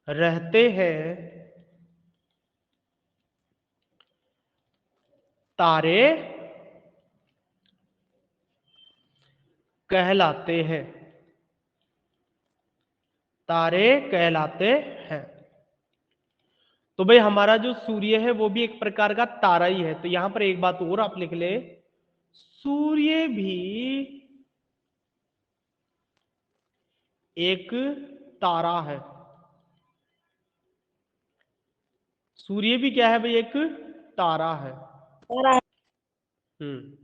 रहते हैं तारे कहलाते हैं। तारे कहलाते हैं। तो भाई हमारा जो सूर्य है वो भी एक प्रकार का तारा ही है। तो यहां पर एक बात और आप लिख ले, सूर्य भी एक तारा है। सूर्य भी क्या है भाई? एक तारा है। हम्म।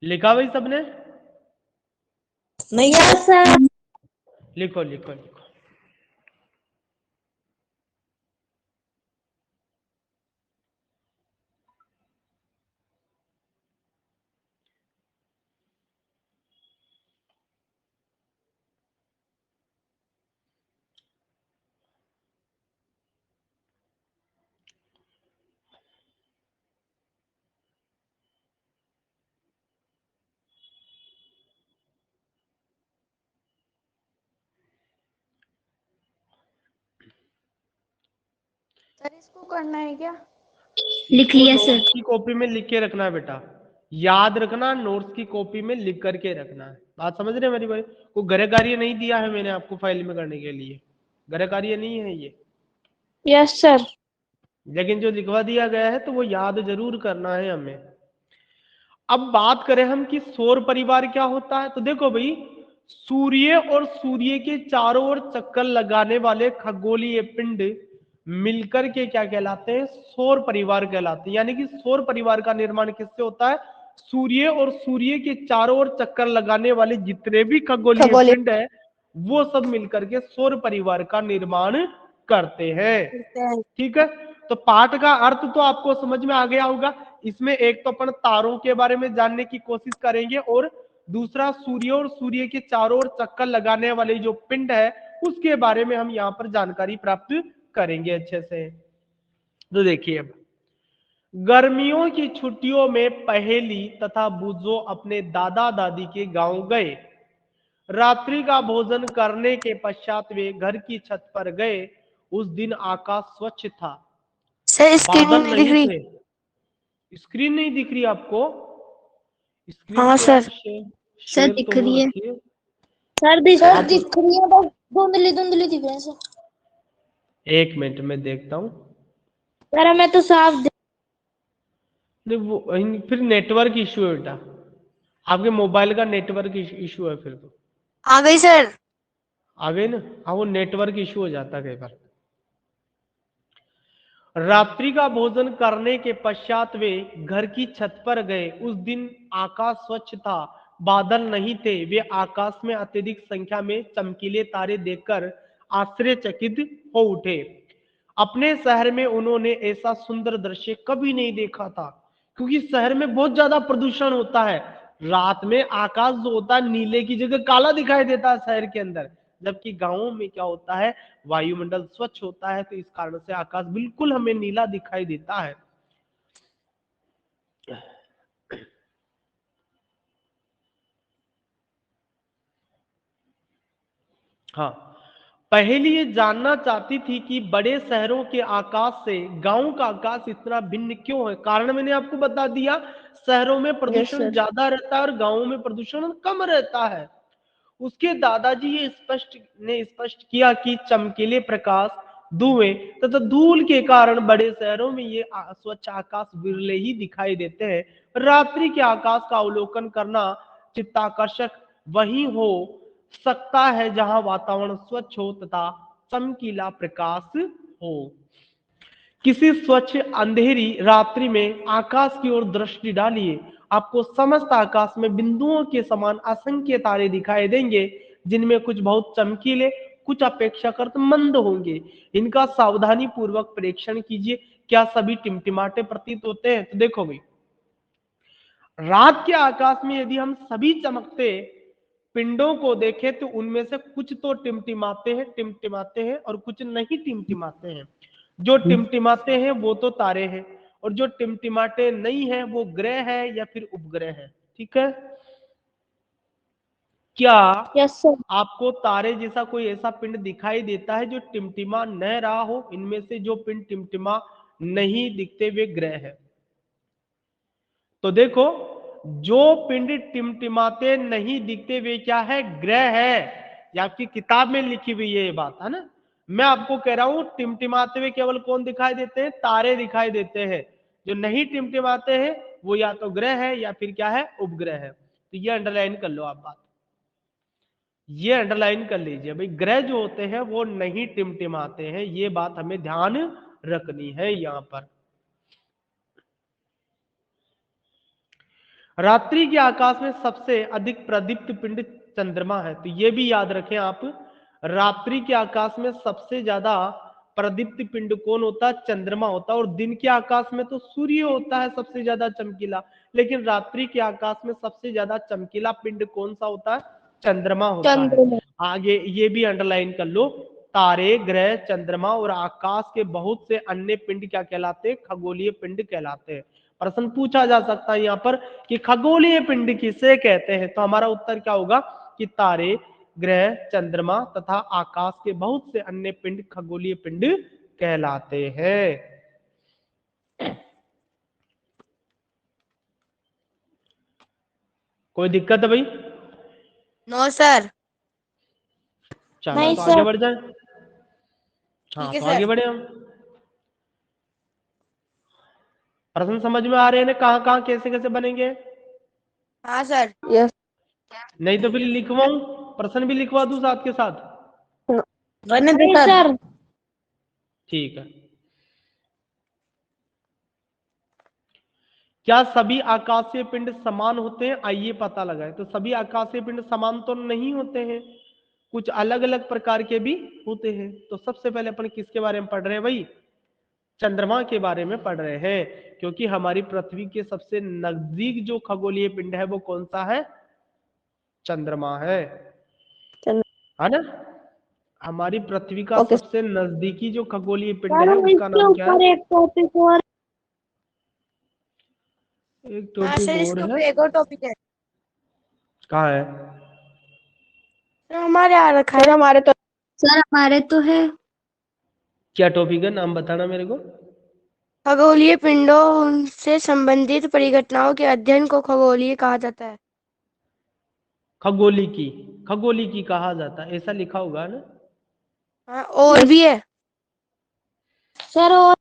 लिखा भाई सबने? नहीं सर। लिखो लिखो लिखो। सर इसको करना है क्या? लिख लिया सर। नोट्स की कॉपी में लिख के रखना है बेटा, याद रखना, नोट्स की कॉपी में लिख करके रखना है। बात समझ रहे हैं मेरी भाई? को गृह कार्य नहीं दिया है मैंने आपको फाइल में करने के लिए, गृह कार्य नहीं है ये, यस सर। लेकिन जो लिखवा दिया गया है तो वो याद जरूर करना है हमें। अब बात करें हम कि सौर परिवार क्या होता है, तो देखो भाई, सूर्य और सूर्य के चारों ओर चक्कर लगाने वाले खगोलीय पिंड मिलकर के क्या कहलाते हैं? सौर परिवार कहलाते हैं। यानी कि सौर परिवार का निर्माण किससे होता है? सूर्य और सूर्य के चारों ओर चक्कर लगाने वाले जितने भी खगोलीय पिंड है वो सब मिलकर के सौर परिवार का निर्माण करते हैं। ठीक है, तो पाठ का अर्थ तो आपको समझ में आ गया होगा। इसमें एक तो अपन तारों के बारे में जानने की कोशिश करेंगे और दूसरा सूर्य और सूर्य के चारों ओर चक्कर लगाने वाले जो पिंड है उसके बारे में हम यहाँ पर जानकारी प्राप्त करेंगे अच्छे से। तो देखिए, अब गर्मियों की छुट्टियों में पहेली तथा बुज्जो अपने दादा दादी के गांव गए। रात्रि का भोजन करने के पश्चात वे घर की छत पर गए। उस दिन आकाश स्वच्छ था, सर स्क्रीन बादल नहीं दिख नहीं रही। थे। स्क्रीन नहीं दिख रही आपको? स्क्रीन हाँ को सर। यार सर शेयर तो दिख हो रही है। रखी है। सर दिख हाँ तो रही है, बस धुंधली धुंधली दिख रही है सर। एक मिनट में देखता हूँ। सर हमें तो साफ नहीं, वो फिर नेटवर्क इशू है बेटा, आपके मोबाइल का नेटवर्क इशू है फिर तो। आ गई सर। आ गई ना? हाँ, वो नेटवर्क इशू हो जाता है कई बार। रात्रि का भोजन करने के पश्चात वे घर की छत पर गए। उस दिन आकाश स्वच्छ था, बादल नहीं थे। वे आकाश में अत्यधिक संख्या में चमकीले तारे देखकर आश्चर्यचकित हो उठे। अपने शहर में उन्होंने ऐसा सुंदर दृश्य कभी नहीं देखा था, क्योंकि शहर में बहुत ज्यादा प्रदूषण होता है। रात में आकाश जो होता है नीले की जगह काला दिखाई देता है शहर के अंदर, जबकि गांवों में क्या होता है? वायुमंडल स्वच्छ होता है, तो इस कारण से आकाश बिल्कुल हमें नीला दिखाई देता है। हाँ, पहले ये जानना चाहती थी कि बड़े शहरों के आकाश से गांव का आकाश इतना भिन्न क्यों है। कारण मैंने आपको बता दिया, शहरों में यस प्रदूषण सर। ज्यादा रहता है और गांवों में प्रदूषण कम रहता है। उसके दादाजी ये स्पष्ट किया कि चमकीले प्रकाश, धुएं तथा धूल के कारण बड़े शहरों में ये स्वच्छ आकाश विरले ही दिखाई देते हैं। रात्रि के आकाश का अवलोकन करना चित्ताकर्षक वही हो सकता है जहां वातावरण स्वच्छ हो तथा चमकीला प्रकाश हो। किसी स्वच्छ अंधेरी रात्रि में आकाश की ओर दृष्टि डालिए, आपको समस्त आकाश में बिंदुओं के समान असंख्य तारे दिखाई देंगे, जिनमें कुछ बहुत चमकीले, कुछ अपेक्षाकृत मंद होंगे। इनका सावधानी पूर्वक परीक्षण कीजिए, क्या सभी टिमटिमाटे प्रतीत होते हैं? तो देखो भाई, रात के आकाश में यदि हम सभी चमकते पिंडों को देखें तो उनमें से कुछ तो टिमटिमाते हैं और कुछ नहीं टिमटिमाते हैं। जो टिमटिमाते हैं वो तो तारे हैं, और जो टिमटिमाते नहीं है वो ग्रह है या फिर उपग्रह है। ठीक है, क्या यस सर। आपको तारे जैसा कोई ऐसा पिंड दिखाई देता है जो टिमटिमा न रहा हो? इनमें से जो पिंड टिमटिमा नहीं दिखते वे ग्रह है। तो देखो, जो पिंड टिमटिमाते नहीं दिखते वे क्या है? ग्रह है। ये आपकी किताब में लिखी हुई है ये बात, है ना। मैं आपको कह रहा हूं टिमटिमाते हुए केवल कौन दिखाई देते हैं? तारे दिखाई देते हैं। जो नहीं टिमटिमाते हैं वो या तो ग्रह है या फिर क्या है? उपग्रह है। तो ये अंडरलाइन कर लो आप बात, ये अंडरलाइन कर लीजिए भाई। ग्रह जो होते हैं वो नहीं टिमटिमाते हैं, ये बात हमें ध्यान रखनी है यहां पर। रात्रि के आकाश में सबसे अधिक प्रदीप्त पिंड चंद्रमा है, तो ये भी याद रखें आप। रात्रि के आकाश में सबसे ज्यादा प्रदीप्त पिंड कौन होता है? चंद्रमा होता है। और दिन के आकाश में तो सूर्य होता है सबसे ज्यादा चमकीला, लेकिन रात्रि के आकाश में सबसे ज्यादा चमकीला पिंड कौन सा होता है? चंद्रमा होता है। चंद्रमा। आगे ये भी अंडरलाइन कर लो, तारे, ग्रह, चंद्रमा और आकाश के बहुत से अन्य पिंड क्या कहलाते हैं? खगोलीय पिंड कहलाते हैं। प्रश्न पूछा जा सकता है यहाँ पर कि खगोलीय पिंड किसे कहते हैं? तो हमारा उत्तर क्या होगा कि तारे, ग्रह, चंद्रमा तथा आकाश के बहुत से अन्य पिंड खगोलीय पिंड कहलाते हैं। कोई दिक्कत है भाई? No sir. चलो नहीं तो आगे सर। बढ़ जाए। हाँ ठीक है तो आगे सर। बढ़े हम। प्रश्न समझ में आ रहे हैं ना, कहाँ कहाँ कैसे कैसे बनेंगे? हाँ सर। यस। नहीं तो फिर लिखवाऊं, प्रश्न भी लिखवा दूं साथ के साथ? नहीं सर। ठीक है। क्या सभी आकाशीय पिंड समान होते हैं? आइए पता लगाएं। तो सभी आकाशीय पिंड समान तो नहीं होते हैं, कुछ अलग अलग प्रकार के भी होते हैं। तो सबसे पहले अपन किसके बारे में पढ़ रहे हैं भाई? चंद्रमा के बारे में पढ़ रहे हैं, क्योंकि हमारी पृथ्वी के सबसे नजदीक जो खगोलीय पिंड है वो कौन सा है? चंद्रमा है ना। हमारी पृथ्वी का सबसे नजदीकी जो खगोलीय पिंड है उसका इसके नाम क्या ऊपर है? एक टॉपिक और। एक हाँ टॉपिक सर, और इसके है। ऊपर एक और टॉपिक है। कहाँ है? सर हमारे यहाँ रखा है। हमारे तो सर हमारे तो है। क्या टॉपिक है, नाम बताना मेरे को। खगोलीय पिंडों से संबंधित परिघटनाओं के अध्ययन को खगोलीय कहा जाता है। खगोली की कहा जाता है, ऐसा लिखा होगा ना। हाँ, और भी है सर और।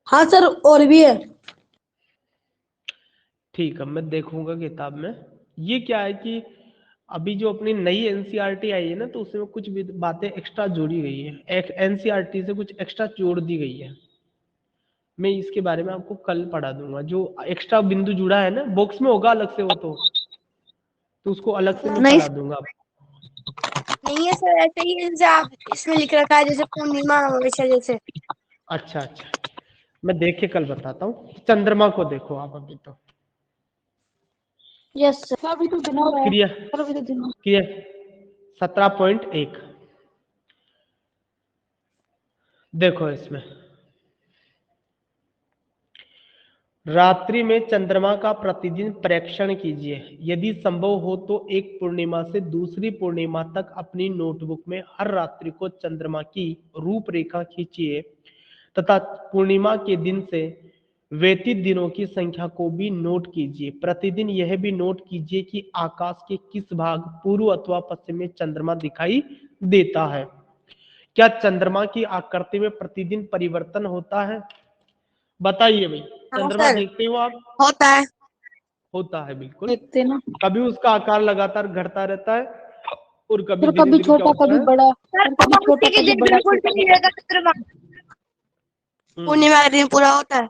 हाँ सर और भी है। ठीक है, मैं देखूंगा किताब में। ये क्या है कि अभी जो अपनी नई एनसीईआरटी आई है ना, तो उसमें कुछ भी बातें एक्स्ट्रा जोड़ी गई है। एक एनसीईआरटी से कुछ एक्स्ट्रा जोड़ दी गई है। मैं इसके बारे में आपको कल पढ़ा दूंगा। जो एक्स्ट्रा बिंदु जुड़ा है ना, बॉक्स में होगा अलग से वो, तो उसको अलग से मैं नहीं पढ़ा दूंगा आपको। नहीं है सर, ऐसे ही है जैसे आप इसमें लिख रखा है, जैसे पूर्णिमा हमेशा जैसे। अच्छा अच्छा, मैं देख के कल बताता हूँ। चंद्रमा को देखो आप अभी तो। Yes sir. अभी तो दिन हो रहा है। क्रिया सर अभी तो दिन हो। क्रिया 17.1 देखो इसमें। रात्रि में चंद्रमा का प्रतिदिन परीक्षण कीजिए। यदि संभव हो तो एक पूर्णिमा से दूसरी पूर्णिमा तक अपनी नोटबुक में हर रात्रि को चंद्रमा की रूपरेखा खींचिए तथा पूर्णिमा के दिन से व्यतीत दिनों की संख्या को भी नोट कीजिए। प्रतिदिन यह भी नोट कीजिए कि आकाश के किस भाग पूर्व अथवा पश्चिम में चंद्रमा दिखाई देता है। क्या चंद्रमा की आकृति में प्रतिदिन परिवर्तन होता है? बताइए भाई। हाँ चंद्रमा सर, देखते हो आप? होता है। होता है बिल्कुल। देखते ना। कभी उसका आकार लगातार घटता रहता है और कभी फिर धीरे कभी धीरे क्या छोटा होता कभी है? बड़ा। सर फिर कभी छोटा अमावस्या के कभी दिन बड़ा बिल्कुल छोटा नहीं बड़ा। रहेगा चंद्रमा। हम्म, पूर्णिमा का दिन पूरा होता है।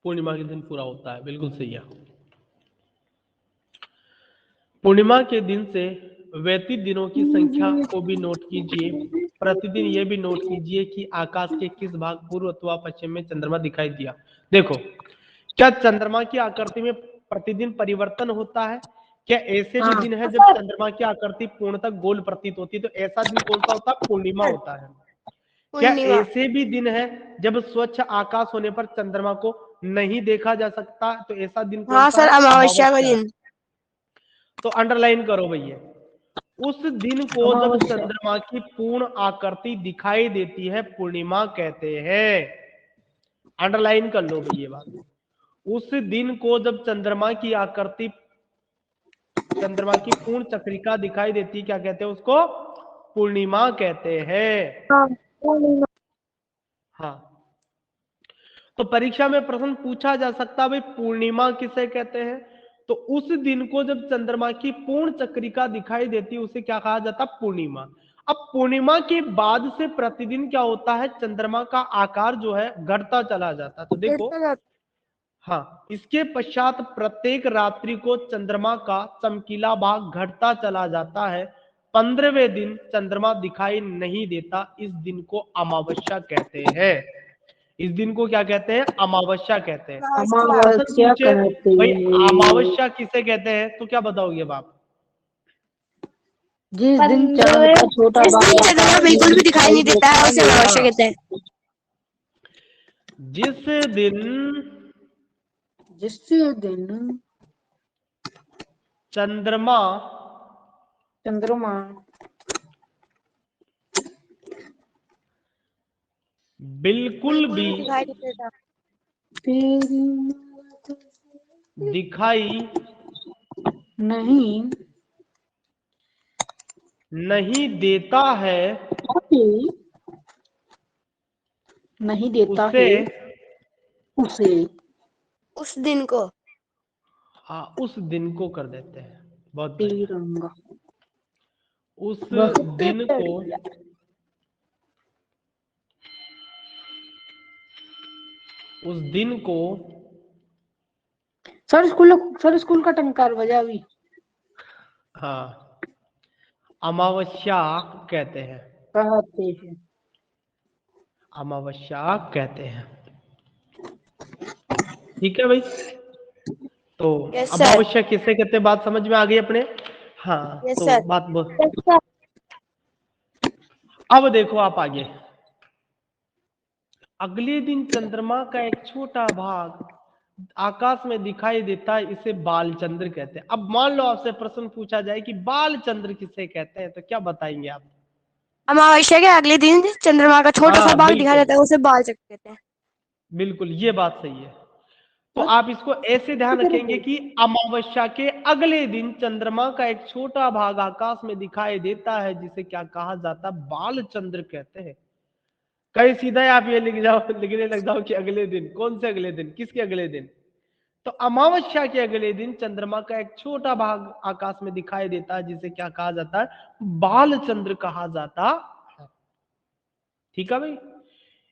पूर्णिमा के दिन पूरा होता है, बिल्कुल सही है। पूर्णिमा के दिन से व्यतीत दिनों की संख्या को भी नोट कीजिए। प्रतिदिन यह भी नोट कीजिए कि आकाश के किस भाग पूर्व अथवा पश्चिम में चंद्रमा दिखाई दिया। देखो, क्या चंद्रमा की आकृति में प्रतिदिन परिवर्तन होता है? क्या ऐसे भी दिन है जब चंद्रमा की आकृति पूर्णतः गोल प्रतीत होती है? तो ऐसा दिन कौन सा होता है? पूर्णिमा होता है। क्या पूर्णिमा। ऐसे भी दिन है जब स्वच्छ आकाश होने पर चंद्रमा को नहीं देखा जा सकता? तो ऐसा दिन कौन हाँ सा सर, है? अमावस्या का अमावस्या। दिन। तो अंडरलाइन करो भैया। उस दिन को जब अमावस्या। चंद्रमा की पूर्ण आकृति दिखाई देती है पूर्णिमा कहते हैं। अंडरलाइन कर लो भैया बात। उस दिन को जब चंद्रमा की आकृति, चंद्रमा की पूर्ण चक्रिका दिखाई देती है, क्या कहते हैं उसको? पूर्णिमा कहते हैं। हाँ, पूर्णिमा। हाँ, तो परीक्षा में प्रश्न पूछा जा सकता है भाई पूर्णिमा किसे कहते हैं? तो उस दिन को जब चंद्रमा की पूर्ण चक्रिका दिखाई देती है उसे क्या कहा जाता है? पूर्णिमा। अब पूर्णिमा के बाद से प्रतिदिन क्या होता है? चंद्रमा का आकार जो है घटता चला जाता है। तो देखो, हाँ, इसके पश्चात प्रत्येक रात्रि को चंद्रमा का चमकीला भाग घटता चला जाता है। 15वें दिन चंद्रमा दिखाई नहीं देता। इस दिन को अमावस्या कहते हैं। इस दिन को क्या कहते हैं? अमावस्या कहते हैं। प्रश्न अमावस्या पूछे कहते भाई हैं अमावस्या किसे कहते हैं, तो क्या बताओगे अब आप? जिस दिन चांद का छोटा जिस दिन भाग चंद्रमा आकाश में बिल्कुल भी दिखाई नहीं देता है उसे अमावस्या कहते हैं। जिस दिन जिस दिन चंद्रमा चंद्रमा बिल्कुल भी दिखाई नहीं देता। दिखाई नहीं नहीं देता है नहीं देता उसे, है उसे उस दिन को हाँ, उस दिन को कर देते हैं। बहुत बढ़िया। तिरंगा। उस बहुत दिन को, बढ़िया। उस दिन को सर स्कूल का टंकार बजा अभी। हाँ, अमावस्या कहते हैं। कहते हैं। अमावस्या कहते हैं। ठीक है भाई। तो यस सर। अमावस्या किसे कहते हैं बात समझ में आ गई अपने? हाँ, यस तो सर। बात अब देखो आप आगे। अगले दिन चंद्रमा का एक छोटा भाग आकाश में दिखाई देता है, इसे बालचंद्र कहते हैं। अब मान लो आपसे प्रश्न पूछा जाए कि बालचंद्र किसे कहते हैं, तो क्या बताएंगे आप? अमावस्या के अगले दिन चंद्रमा का छोटा सा हाँ भाग दिखाई बिल्कुल, देता है उसे बाल चक्र कहते हैं। बिल्कुल ये बात सही है। तो आप इसको ऐसे ध्यान रखेंगे कि अमावस्या के अगले दिन चंद्रमा का एक छोटा भाग आकाश में दिखाई देता है, जिसे क्या कहा जाता है? बालचंद्र कहते हैं। कहीं सीधा ही आप ये लिख जाओ, लिखने लग जाओ कि अगले दिन, कौन से अगले दिन, किसके अगले दिन? तो अमावस्या के अगले दिन चंद्रमा का एक छोटा भाग आकाश में दिखाई देता है, जिसे क्या कहा जाता है? बालचंद्र कहा जाता है। ठीक है भाई।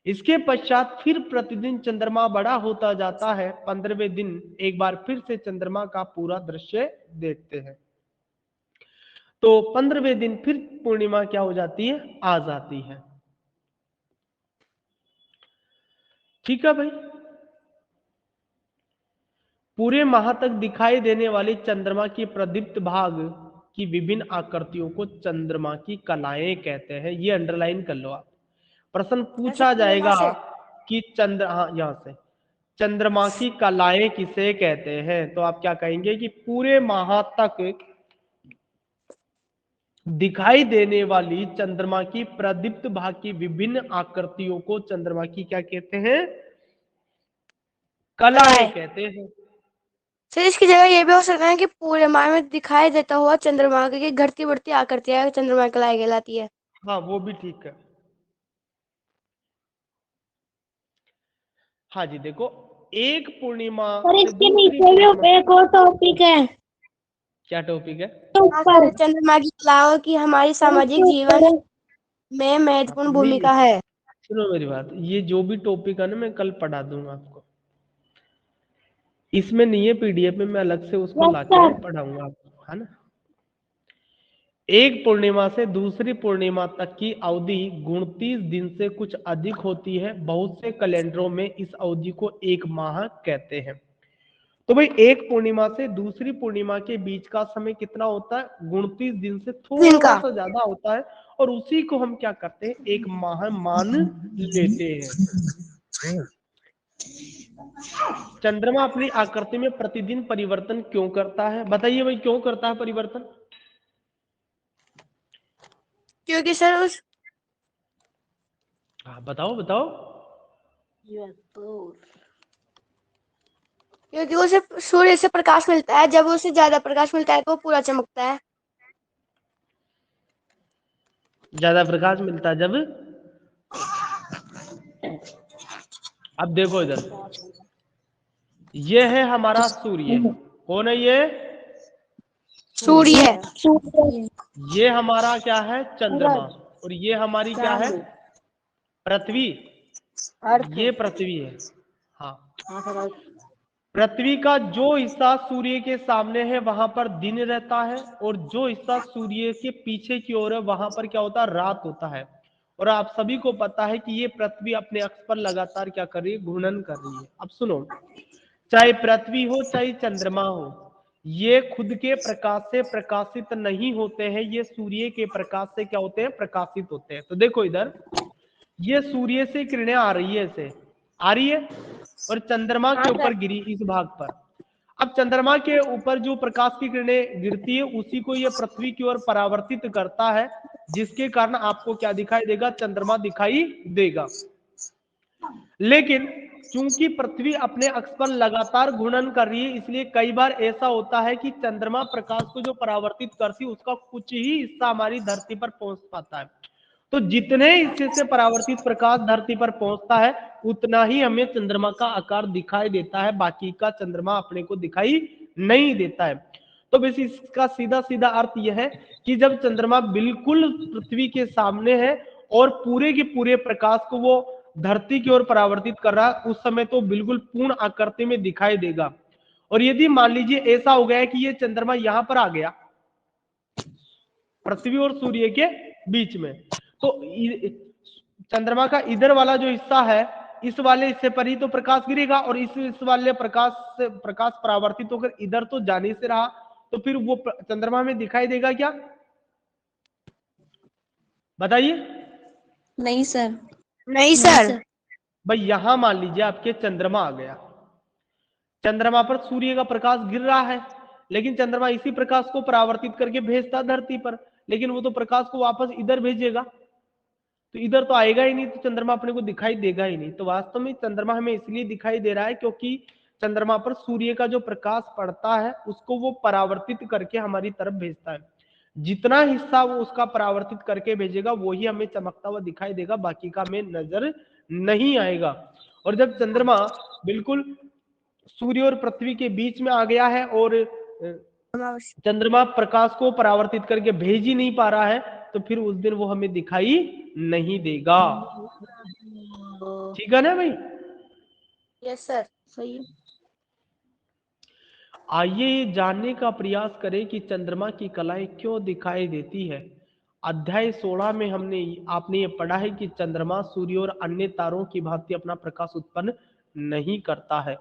इसके पश्चात फिर प्रतिदिन चंद्रमा बड़ा होता जाता है। 15वें दिन एक बार फिर से चंद्रमा का पूरा दृश्य देखते हैं। तो 15वें दिन फिर पूर्णिमा क्या हो जाती है? आ जाती है। ठीक है भाई। पूरे माह तक दिखाई देने वाले चंद्रमा की प्रदीप्त भाग की विभिन्न आकृतियों को चंद्रमा की कलाएं कहते हैं। ये अंडरलाइन कर लो आप। प्रश्न जैसे पूछा पूर्णिमा जाएगा से कि चंद्र, हाँ यहां से, चंद्रमा की कलाएं किसे कहते हैं, तो आप क्या कहेंगे कि पूरे माह तक दिखाई देने वाली चंद्रमा की प्रदीप्त भाग की विभिन्न आकृतियों को चंद्रमा की क्या कहते हैं? कलाएं कलाएं। कहते हैं। सर इसकी जगह ये भी हो सकता है कि पूरे माह में दिखाई देता हुआ चंद्रमा की घटती बढ़ती आकृतियां चंद्रमा की कलाई कहलाती है। हाँ वो भी ठीक है। हाँ जी, देखो, एक पूर्णिमा और से इसके दूसरी नीचे पूर्णिमा, भी एक और टॉपिक है। क्या टॉपिक है? हाँ सर, चंद्रमा की कलाओं की हमारी और सामाजिक उसके जीवन ऊपर में महत्वपूर्ण नहीं, भूमिका है। सुनो मेरी बात, ये जो भी टॉपिक है ना मैं कल पढ़ा दूंगा आपको। इसमें नहीं है, पीडीएफ में मैं अलग से उसको यस लाके सर। पढ़ाऊंगा आपको, है ना। एक पूर्णिमा से दूसरी पूर्णिमा तक की अवधि 29 दिन से कुछ अधिक होती है। बहुत से कैलेंडरों में इस अवधि को एक माह कहते हैं। तो भाई एक पूर्णिमा से दूसरी पूर्णिमा के बीच का समय कितना होता है? 29 दिन से दिन थोड़ा का। सा ज्यादा होता है, और उसी को हम क्या करते हैं? एक माह मान लेते हैं। चंद्रमा अपनी आकृति में प्रतिदिन परिवर्तन क्यों करता है? बताइए भाई, क्यों करता है परिवर्तन? क्योंकि सर उस हाँ बताओ बताओ। क्योंकि उसे सूर्य से प्रकाश मिलता है, जब उसे ज्यादा प्रकाश मिलता है तो वो पूरा चमकता है। ज्यादा प्रकाश मिलता है जब, अब देखो इधर, ये है हमारा सूर्य। कौन है ये? सूर्य। सूर्य। ये हमारा क्या है? चंद्रमा। सूरज। और ये हमारी क्या है? चांद। पृथ्वी। अर्थ। ये पृथ्वी है। हाँ, हाँ सर, अर्थ। पृथ्वी का जो हिस्सा सूर्य के सामने है वहां पर दिन रहता है, और जो हिस्सा सूर्य के पीछे की ओर है वहां पर क्या होता है? रात होता है। और आप सभी को पता है कि ये पृथ्वी अपने अक्ष पर लगातार क्या कर रही है? घूर्णन कर रही है। अब सुनो, चाहे पृथ्वी हो चाहे चंद्रमा हो, ये खुद के प्रकाश से प्रकाशित नहीं होते हैं, ये सूर्य के प्रकाश से क्या होते हैं? प्रकाशित होते हैं। तो देखो इधर, ये सूर्य से किरणें आ रही है, ऐसे आ रही है, और चंद्रमा के हाँ ऊपर सर। गिरी इस भाग पर। अब चंद्रमा के ऊपर जो प्रकाश की किरणें गिरती है उसी को ये पृथ्वी की ओर परावर्तित करता है, जिसके कारण आपको क्या दिखाई देगा? चंद्रमा दिखाई देगा। लेकिन चूंकि पृथ्वी अपने अक्ष पर लगातार घूर्णन कर रही है, इसलिए कई बार ऐसा होता है कि चंद्रमा प्रकाश को जो परावर्तित करती है उसका कुछ ही हिस्सा हमारी धरती पर पहुंच पाता है। तो जितने हिस्से से परावर्तित प्रकाश धरती पर पहुंचता है उतना ही हमें चंद्रमा का आकार दिखाई देता है, बाकी का चंद्रमा अपने को दिखाई नहीं देता है। तो बस इसका सीधा सीधा अर्थ यह है कि जब चंद्रमा बिल्कुल पृथ्वी के सामने है और पूरे के पूरे प्रकाश को वो धरती की ओर परावर्तित कर रहा है, उस समय तो बिल्कुल पूर्ण आकृति में दिखाई देगा। और यदि मान लीजिए ऐसा हो गया है कि ये चंद्रमा यहां पर आ गया पृथ्वी और सूर्य के बीच में, तो चंद्रमा का इधर वाला जो हिस्सा है, इस वाले हिस्से पर ही तो प्रकाश गिरेगा, और इस वाले प्रकाश से प्रकाश परावर्तित होकर इधर तो जाने से रहा, तो फिर वो चंद्रमा में दिखाई देगा क्या? बताइए। नहीं सर। नहीं सर। भाई यहां मान लीजिए आपके चंद्रमा आ गया, चंद्रमा पर सूर्य का प्रकाश गिर रहा है, लेकिन चंद्रमा इसी प्रकाश को परावर्तित करके भेजता धरती पर, लेकिन वो तो प्रकाश को वापस इधर भेजेगा, तो इधर तो आएगा ही नहीं, तो चंद्रमा अपने को दिखाई देगा ही नहीं। तो वास्तव में चंद्रमा हमें इसलिए दिखाई दे रहा है क्योंकि चंद्रमा पर सूर्य का जो प्रकाश पड़ता है उसको वो परावर्तित करके हमारी तरफ भेजता है। जितना हिस्सा वो उसका परावर्तित करके भेजेगा वही हमें चमकता हुआ दिखाई देगा, बाकी का हमें नजर नहीं आएगा। और जब चंद्रमा बिल्कुल सूर्य और पृथ्वी के बीच में आ गया है और चंद्रमा प्रकाश को परावर्तित करके भेज ही नहीं पा रहा है, तो फिर उस दिन वो हमें दिखाई नहीं देगा। ठीक है ना भाई? Yes sir. सही है। आइए ये जानने का प्रयास करें कि चंद्रमा की कलाएं क्यों दिखाई देती है। अध्याय 16 में आपने ये पढ़ा है कि चंद्रमा सूर्य और अन्य तारों की भांति अपना प्रकाश उत्पन्न नहीं करता है।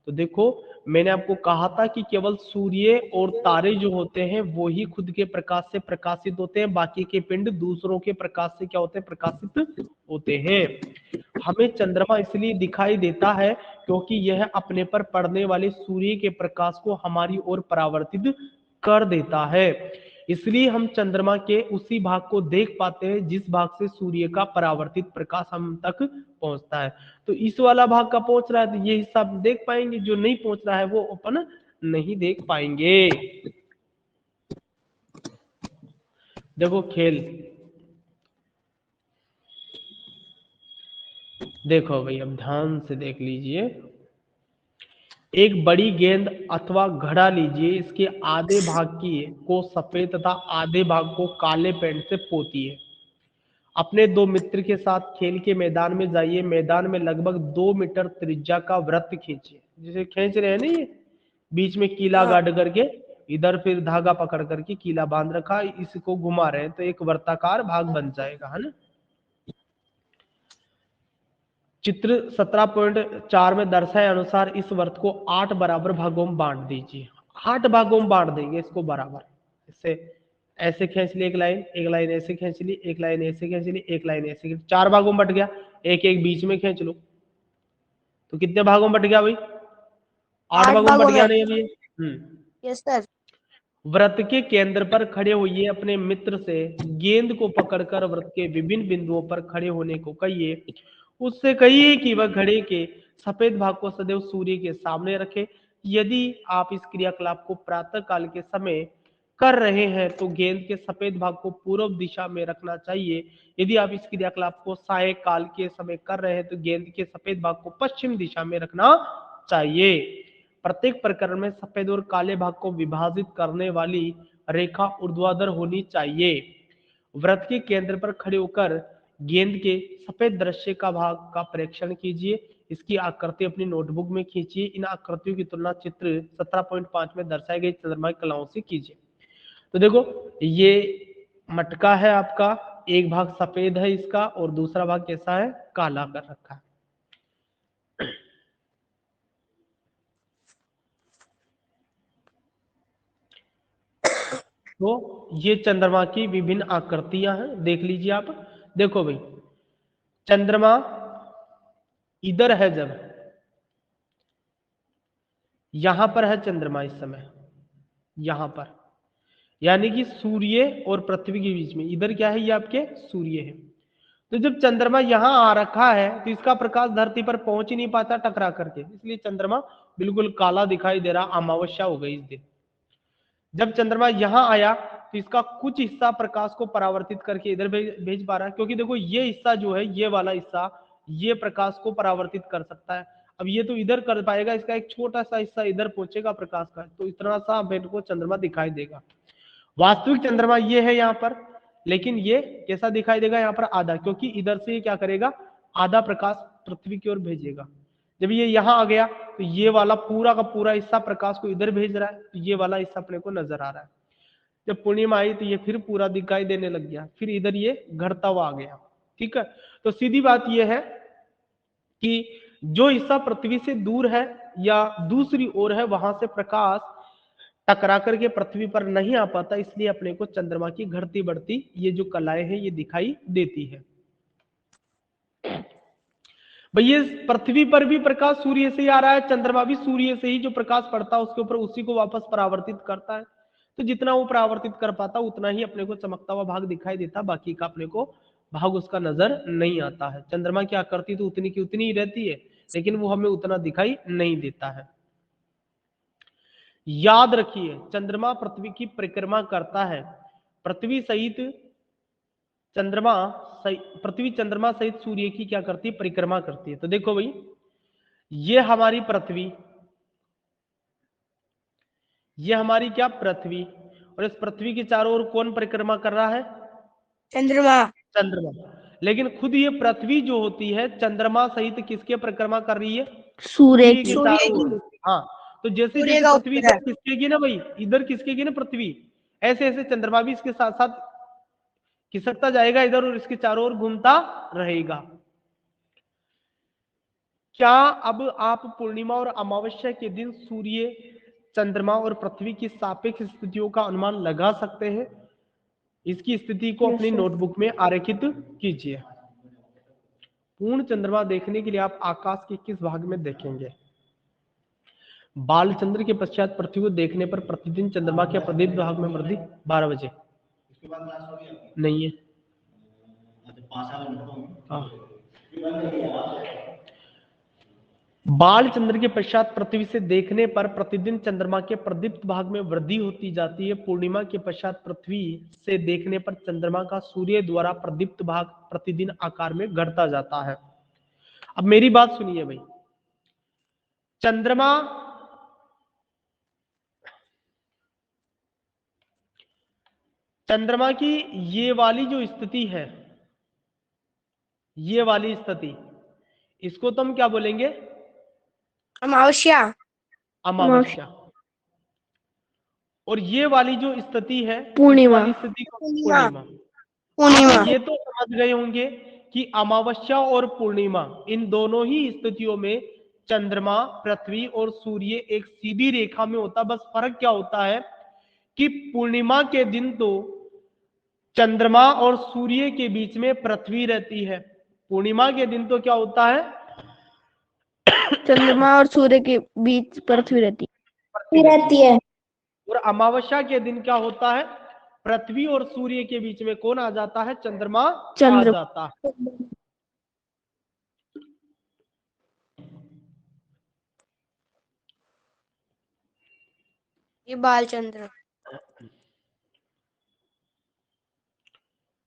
तो देखो, मैंने आपको कहा था कि केवल सूर्य और तारे जो होते हैं वो ही खुद के प्रकाश से प्रकाशित होते हैं, बाकी के पिंड दूसरों के प्रकाश से क्या होते हैं? प्रकाशित होते हैं। हमें चंद्रमा इसलिए दिखाई देता है क्योंकि यह अपने पर पड़ने वाले सूर्य के प्रकाश को हमारी ओर परावर्तित कर देता है। इसलिए हम चंद्रमा के उसी भाग को देख पाते हैं जिस भाग से सूर्य का परावर्तित प्रकाश हम तक पहुंचता है। तो इस वाला भाग का पहुंच रहा है तो ये हिस्सा हम देख पाएंगे, जो नहीं पहुंच रहा है वो अपन नहीं देख पाएंगे। देखो खेल, देखो भाई अब ध्यान से देख लीजिए। एक बड़ी गेंद अथवा घड़ा लीजिए, इसके आधे भाग को सफेद तथा आधे भाग को काले पेंट से पोतिए। अपने दो मित्र के साथ खेल के मैदान में जाइए। मैदान में लगभग 2 मीटर त्रिज्या का वृत्त खींचिए, जिसे खींच रहे हैं ना, ये बीच में कीला गाड़ करके, इधर फिर धागा पकड़ करके कीला बांध रखा, इसको घुमा रहे हैं तो एक वर्ताकार भाग बन जाएगा, है ना। चित्र 17.4 में दर्शाए अनुसार इस वृत्त को 8 बराबर भागों में बांट दीजिए। 8 भागों में बांट देंगे इसको बराबर। इससे ऐसे खींच ली एक लाइन ऐसे खींच ली, एक लाइन ऐसे खींच ली, एक लाइन ऐसे खींच, 4 भागों में बट गया। एक एक बीच में खींच लो तो कितने भागों में बट गया भाई? 8 8 भागों में बट भागों गया में। नहीं अभी? Yes sir. वृत्त के केंद्र पर खड़े होइए, अपने मित्र से गेंद को पकड़कर वृत्त के विभिन्न बिंदुओं पर खड़े होने को कहिए। उससे कहिए कि वह घड़े के सफेद भाग को सदैव सूर्य के सामने रखे। यदि आप इस क्रियाकलाप को प्रातः काल के समय कर रहे हैं तो गेंद के सफेद भाग को पूर्व दिशा में रखना चाहिए। यदि आप इस क्रियाकलाप को साय काल के समय कर रहे हैं तो गेंद के सफेद भाग को पश्चिम दिशा में रखना चाहिए। प्रत्येक प्रकरण में सफेद और काले भाग को विभाजित करने वाली रेखा ऊर्ध्वाधर होनी चाहिए। वृत्त के केंद्र पर खड़े होकर गेंद के सफेद दृश्य का भाग का परीक्षण कीजिए। इसकी आकृति अपनी नोटबुक में खींचिए। इन आकृतियों की तुलना चित्र 17.5 में दर्शाई गई चंद्रमा की कलाओं से कीजिए। तो देखो ये मटका है आपका, एक भाग सफेद है इसका और दूसरा भाग कैसा है? काला कर रखा है। तो ये चंद्रमा की विभिन्न आकृतियां हैं, देख लीजिए आप। देखो भाई चंद्रमा इधर है, जब यहां पर है चंद्रमा इस समय, यहां पर, यानी कि सूर्य और पृथ्वी के बीच में इधर क्या है? ये आपके सूर्य है। तो जब चंद्रमा यहां आ रखा है तो इसका प्रकाश धरती पर पहुंच ही नहीं पाता टकरा करके, इसलिए चंद्रमा बिल्कुल काला दिखाई दे रहा। अमावस्या हो गई इस दिन। जब चंद्रमा यहां आया तो इसका कुछ हिस्सा प्रकाश को परावर्तित करके इधर भेज पा रहा है, क्योंकि देखो ये हिस्सा जो है, ये वाला हिस्सा, ये प्रकाश को परावर्तित कर सकता है। अब ये तो इधर कर पाएगा, इसका एक छोटा सा हिस्सा इधर पहुंचेगा प्रकाश का, तो इतना सा मेरे को चंद्रमा दिखाई देगा। वास्तविक चंद्रमा ये है यहाँ पर, लेकिन ये कैसा दिखाई देगा? यहाँ पर आधा, क्योंकि इधर से ये क्या करेगा? आधा प्रकाश पृथ्वी की ओर भेजेगा। जब ये यहाँ आ गया तो ये वाला पूरा का पूरा हिस्सा प्रकाश को इधर भेज रहा है, तो ये वाला हिस्सा अपने को नजर आ रहा है। जब पूर्णिमा आई तो ये फिर पूरा दिखाई देने लग गया, फिर इधर ये घटता हुआ आ गया। ठीक है, तो सीधी बात ये है कि जो हिस्सा पृथ्वी से दूर है या दूसरी ओर है, वहां से प्रकाश टकरा करके पृथ्वी पर नहीं आ पाता, इसलिए अपने को चंद्रमा की घटती बढ़ती ये जो कलाएं हैं ये दिखाई देती है। भाई ये पृथ्वी पर भी प्रकाश सूर्य से ही आ रहा है, चंद्रमा भी सूर्य से ही जो प्रकाश पड़ता है उसके ऊपर उसी को वापस परावर्तित करता है। तो जितना वो परावर्तित कर पाता उतना ही अपने को चमकता हुआ भाग दिखाई देता, बाकी का अपने को भाग उसका नजर नहीं आता है। चंद्रमा की आकृति तो उतनी की उतनी ही रहती है, लेकिन वो हमें उतना दिखाई नहीं देता है। याद रखिए चंद्रमा पृथ्वी की परिक्रमा करता है। पृथ्वी सहित चंद्रमा पृथ्वी चंद्रमा सहित सूर्य की क्या करती है? परिक्रमा करती है। तो देखो भाई ये हमारी पृथ्वी, ये हमारी क्या? पृथ्वी। और इस पृथ्वी के चारों ओर कौन परिक्रमा कर रहा है? चंद्रमा। चंद्रमा। लेकिन खुद ये पृथ्वी जो होती है चंद्रमा सहित किसके परिक्रमा कर रही है? सूर्य के की। चारों ओर। हाँ, तो जैसे सूर्य जैसे का पृथ्वी उत्तर है। इधर खिसकेगी ना भाई, इधर खिसकेगी ना पृथ्वी, ऐसे ऐसे चंद्रमा भी इसके साथ साथ खिसकता जाएगा इधर और इसके चारों ओर घूमता रहेगा। क्या अब आप पूर्णिमा और अमावस्या के दिन सूर्य, चंद्रमा और पृथ्वी की सापेक्ष स्थितियों का अनुमान लगा सकते हैं? इसकी स्थिति को अपनी नोटबुक में आरेखित कीजिए। पूर्ण चंद्रमा देखने के लिए आप आकाश के किस भाग में देखेंगे? बालचंद्र के पश्चात पृथ्वी को देखने पर प्रतिदिन चंद्रमा के प्रदीप्त भाग में वृद्धि 12 बजे नहीं है। हाँ। बालचंद्र के पश्चात पृथ्वी से देखने पर प्रतिदिन चंद्रमा के प्रदीप्त भाग में वृद्धि होती जाती है। पूर्णिमा के पश्चात पृथ्वी से देखने पर चंद्रमा का सूर्य द्वारा प्रदीप्त भाग प्रतिदिन आकार में घटता जाता है। अब मेरी बात सुनिए भाई, चंद्रमा की ये वाली जो स्थिति है, ये वाली स्थिति, इसको तो हम क्या बोलेंगे? अमावस्या। अमावस्या। और ये वाली जो स्थिति है, पूर्णिमा। इस वाली स्थिति को पूर्णिमा। पूर्णिमा। पूर्णिमा। आप ये तो समझ गए होंगे कि अमावस्या और पूर्णिमा इन दोनों ही स्थितियों में चंद्रमा, पृथ्वी और सूर्य एक सीधी रेखा में होता। बस फर्क क्या होता है कि पूर्णिमा के दिन तो चंद्रमा और सूर्य के बीच में पृथ्वी रहती है। पूर्णिमा के दिन तो क्या होता है, चंद्रमा और सूर्य के बीच पृथ्वी रहती पृथ्वी रहती रहती है। और अमावस्या के दिन क्या होता है, पृथ्वी और सूर्य के बीच में कौन आ जाता है, चंद्रमा आ चंद्र जाता है। ये बालचंद्र।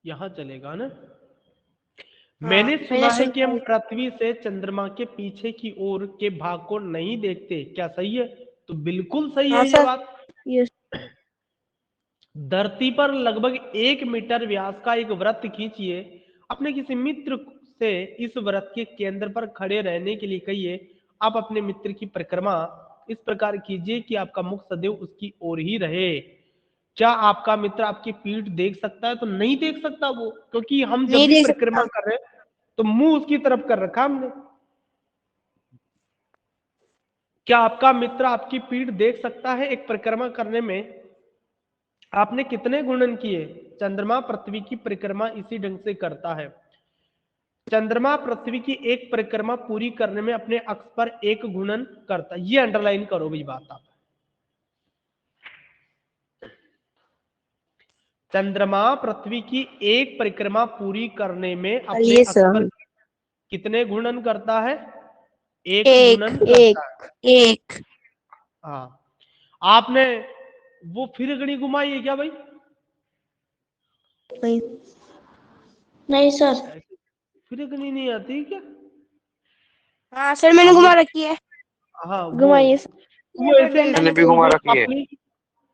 यहां चलेगा ना। हाँ मैंने सुना है कि हम है। पृथ्वी से चंद्रमा के पीछे की ओर के भाग को नहीं देखते, क्या सही है? तो बिल्कुल सही हाँ है ये सर, बात। ये धरती पर लगभग 1 मीटर व्यास का एक वृत्त खींचिए, अपने किसी मित्र से इस वृत्त के केंद्र पर खड़े रहने के लिए कहिए। आप अपने मित्र की परिक्रमा इस प्रकार कीजिए कि आपका मुख सदैव उसकी ओर ही रहे। क्या आपका मित्र आपकी पीठ देख सकता है? तो नहीं देख सकता वो, क्योंकि हम जब नहीं भी देख परिक्रमा सकता। कर रहे हैं तो मुंह उसकी तरफ कर रखा हमने। क्या आपका मित्र आपकी पीठ देख सकता है? एक परिक्रमा करने में आपने कितने गुणन किए? चंद्रमा पृथ्वी की परिक्रमा इसी ढंग से करता है। चंद्रमा पृथ्वी की एक परिक्रमा पूरी करने में अपने अक्ष पर एक घूर्णन करता है। ये अंडरलाइन करो भाई बात आप। चंद्रमा पृथ्वी की एक परिक्रमा पूरी करने में अपने चलिए अक्ष पर सर। कितने घूर्णन करता है? एक एक घूर्णन एक करता है। एक हाँ, आपने वो फिर गणी घुमाई है क्या भाई? नहीं नहीं सर। ऐसे फिर गणी नहीं आती क्या? हाँ सर, मैंने हाँ वो, घुमा रखी है। हाँ घुमाइए सर। वो पर ऐसे डंडा ऐसे मैंने नहीं भी चाहिए। घुमा वो रखी है। अपनी,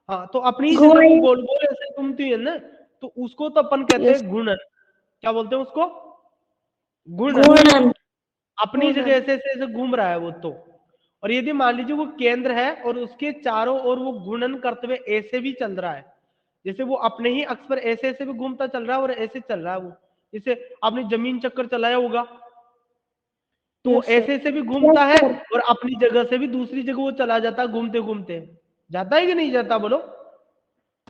हाँ तो अपनी जगह वो घुमाइए। गोल गोल ऐसे घूमती है ना, तो उसको तो अपन कहते यस। हैं घूर्णन। क्या बोलते हैं उसको? घूर्णन। घूर्णन। अपनी जगह घूर्णन। ऐसे ऐसे ऐसे घूम रहा है वो तो। और यदि मान लीजिए वो केंद्र है और उसके चारों ओर वो घूर्णन करते हुए ऐसे भी चल रहा है, जैसे वो अपने ही अक्ष पर ऐसे ऐसे भी घूमता चल रहा है और ऐसे चल रहा है वो, जैसे आपने जमीन चक्कर चलाया होगा, तो वो यस सर। ऐसे ऐसे भी यस घूमता है सर। और अपनी जगह से भी दूसरी जगह वो चला जाता है घूमते घूमते। जाता है कि नहीं जाता बोलो?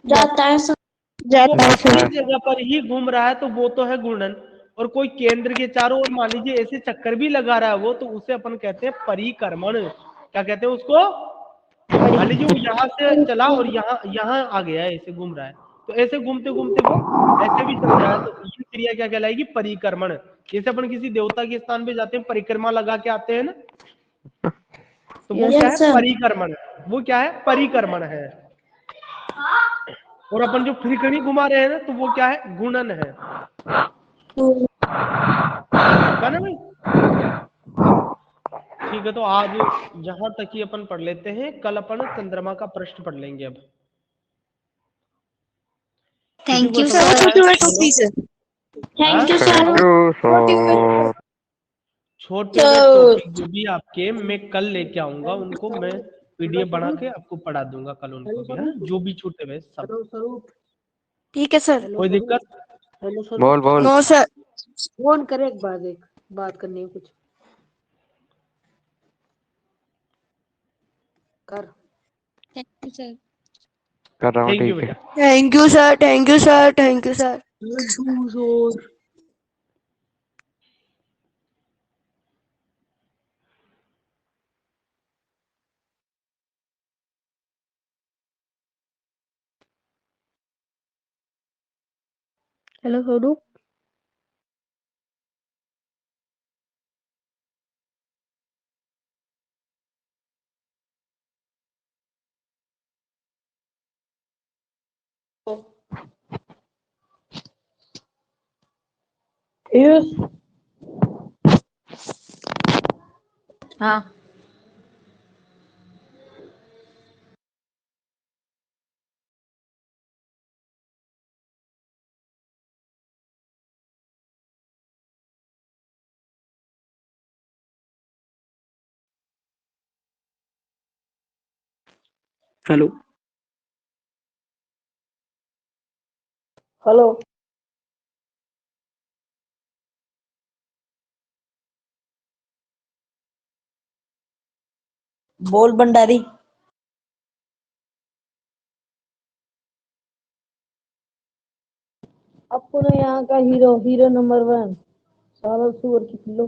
जाता है सर। तो वो जाता है जाता अपनी सर। है। जगह पर ही घूम रहा है तो वो तो है घूर्णन। और कोई केंद्र के चारों ओर मान लीजिए ऐसे चक्कर भी लगा रहा है वो, तो उसे अपन कहते हैं परिक्रमण। क्या कहते हैं उसको? मान लीजिए वो यहाँ से चला और यहाँ यहाँ आ गया है, ऐसे घूम रहा है, तो ऐसे घूमते घूमते वो ऐसे भी चल रहा है, तो ये क्रिया क्या कहलाएगी? परिक्रमण। जैसे अपन किसी देवता के स्थान पे जाते हैं, परिक्रमा लगा के आते हैं ना, तो वो यस क्या सर। है? Yes sir. परिक्रमण। वो क्या है? परिक्रमण है। और अपन जो फ्रीकड़ी घुमा रहे हैं ना, तो वो क्या है? गुणन है। ठीक है ना भाई? ठीक है, तो आज जहां तक ही अपन पढ़ लेते हैं, कल अपन चंद्रमा का प्रश्न पढ़ लेंगे। अब किसी थैंक को यू समझ सर। में आया तो बोलो। हाँ, thank you thank sir. You sir. छोटे में सर। टॉपिक जो भी आपके मैं कल लेके आऊंगा उनको मैं पीडीएफ बना के आपको पढ़ा दूंगा कल उनको भी, है ना? जो भी छूटे हुए सब। ठीक है सर। कोई दिक्कत? बोल बोल। No sir. फोन करे एक बार, एक बात करनी है कुछ कर। Thank you sir. कर रहा हूँ, थैंक यू ठीक है। बेटा। Thank you sir, thank you sir, thank you sir. Laddoo जोर। हेलो सोनू। हाँ। Hello hello. बोल भंडारी। अपने यहाँ का हीरो, हीरो नंबर 1, साला सुअर की पिल्लो।